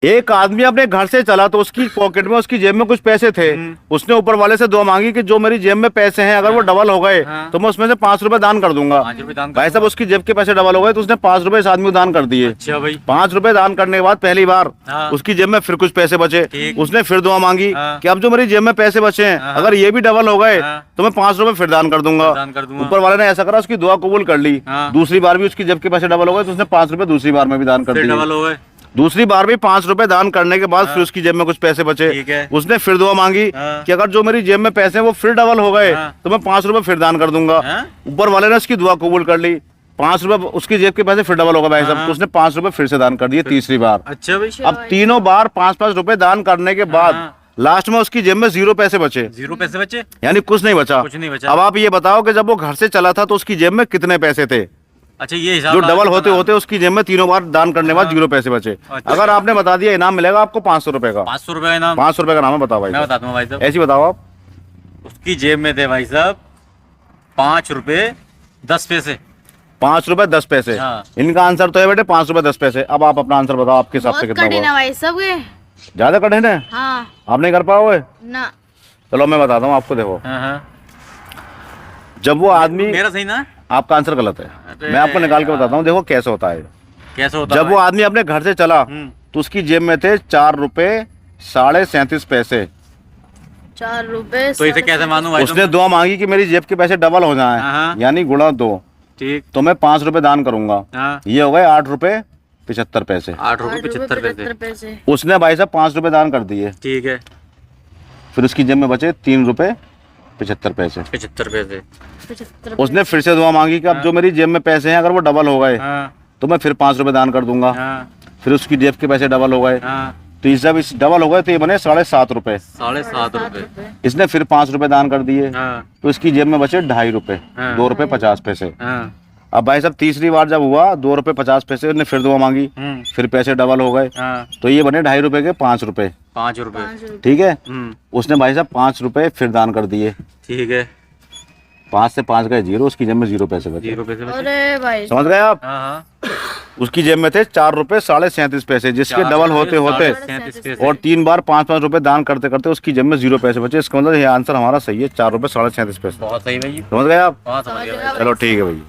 एक आदमी अपने घर से चला तो उसकी पॉकेट में, उसकी जेब में कुछ पैसे थे। उसने ऊपर वाले से दुआ मांगी कि जो मेरी जेब में पैसे हैं अगर वो डबल हो गए तो मैं उसमें से 5 रुपए दान कर दूंगा। भाई साहब उसकी जेब के पैसे डबल हो गए तो उसने 5 रुपए इस आदमी को दान कर दिए। अच्छा भाई। 5 रुपए दान करने के बाद पहली बार उसकी जेब में फिर कुछ पैसे बचे। उसने फिर दुआ मांगी कि अब जो मेरी जेब में पैसे बचे हैं अगर ये भी डबल हो गए तो मैं 5 रुपए फिर दान कर दूंगा। ऊपर वाले ने ऐसा करा, उसकी दुआ कबूल कर ली। दूसरी बार भी उसकी जेब के पैसे डबल हो गए तो उसने 5 रुपए दूसरी बार में भी दान कर दिए। दूसरी बार भी 5 रुपए दान करने के बाद फिर उसकी जेब में कुछ पैसे बचे। उसने फिर दुआ मांगी कि अगर जो मेरी जेब में पैसे हैं वो फिर डबल हो गए तो मैं 5 रुपए फिर दान कर दूंगा। ऊपर वाले ने उसकी दुआ कबूल कर ली। 5 रुपए उसकी जेब के पैसे फिर डबल हो गए भाई साहब, तो उसने 5 रुपए फिर से दान कर दिए तीसरी बार। अच्छा भाई। अब तीनों बार 5-5 रुपए दान करने के बाद लास्ट में उसकी जेब में 0 पैसे बचे। 0 पैसे बचे, यानी कुछ नहीं बचा। अब आप ये बताओ कि जब वो घर से चला था तो उसकी जेब में कितने पैसे थे? अच्छा, ये हिसाब जो डबल होते होते उसकी जेब में तीनों बार दान करने के बाद 0 पैसे बचे। अच्छा। अगर आपने बता दिया इनाम मिलेगा आपको 500 रुपए का। 500 रुपए का इनाम। 500 रुपए का नाम है, बताओ भाई। मैं बताता हूँ भाई साहब। ऐसी बताओ आप। उसकी जेब में थे भाई साहब 5 रुपए 10 पैसे। 5 रुपए 10 पैसे। इनका आंसर तो है बेटे 5 रुपए 10 पैसे। अब आप अपना आंसर बताओ, आपके हिसाब से कितना हुआ? भाई साहब ज्यादा कठिन है। हाँ। आप नहीं कर पाओगे ना। चलो मैं बताता हूँ आपको। देखो जब वो आदमी, मेरा सही ना, आपका आंसर गलत है। मैं आपको निकाल के बताता हूँ। देखो कैसे होता है। कैसे होता? जब वो आदमी अपने घर से चला तो उसकी जेब में थे 4 रुपए 37.5 पैसे। 4 रुपए। तो इसे कैसे मानूं भाई? उसने दुआ मांगी कि मेरी जेब के पैसे डबल हो जाएं, यानी गुणा 2। ठीक। तो मैं 5 रुपए दान करूंगा। ये हो गए 8 रुपए 75 पैसे। 8 रुपए 75 पैसे। उसने भाई साहब 5 रुपए दान कर दिए। ठीक है। फिर उसकी जेब में बचे 3 रुपए 75 पैसे। 75 पैसे। उसने फिर से दुआ मांगी कि अब जो मेरी जेब में पैसे हैं अगर वो डबल हो गए तो मैं फिर 5 रुपए दान कर दूंगा। फिर उसकी जेब के पैसे डबल हो गए तो जब इस डबल हो गए तो ये बने 7.5 रुपए। 7.5 रुपए। इसने फिर 5 रुपए दान कर दिए तो इसकी जेब में बचे 2.5 रुपए, 2 रुपए 50 पैसे। अब भाई साहब तीसरी बार जब हुआ 2 रुपए 50 पैसे, उसने फिर दुआ मांगी, फिर पैसे डबल हो गए तो ये बने 2.5 रुपए के 5 रुपए। 5 रुपए। ठीक है। उसने भाई साहब 5 रुपए फिर दान कर दिए। ठीक है। 5 से 5 गए 0, उसकी जेब में 0 पैसे बचे। 0 पैसे। अरे भाई समझ गए आप? उसकी जेब में थे 4 रुपए 37.5 पैसे, जिसके डबल होते होते और 3 बार 5-5 रुपए दान करते करते उसकी जेब में 0 पैसे बचे। इसका मतलब ये आंसर हमारा सही है, 4 रुपए 37.5 पैसे। बहुत सही भाई। समझ गए आप? समझ गया। चलो ठीक है भाई।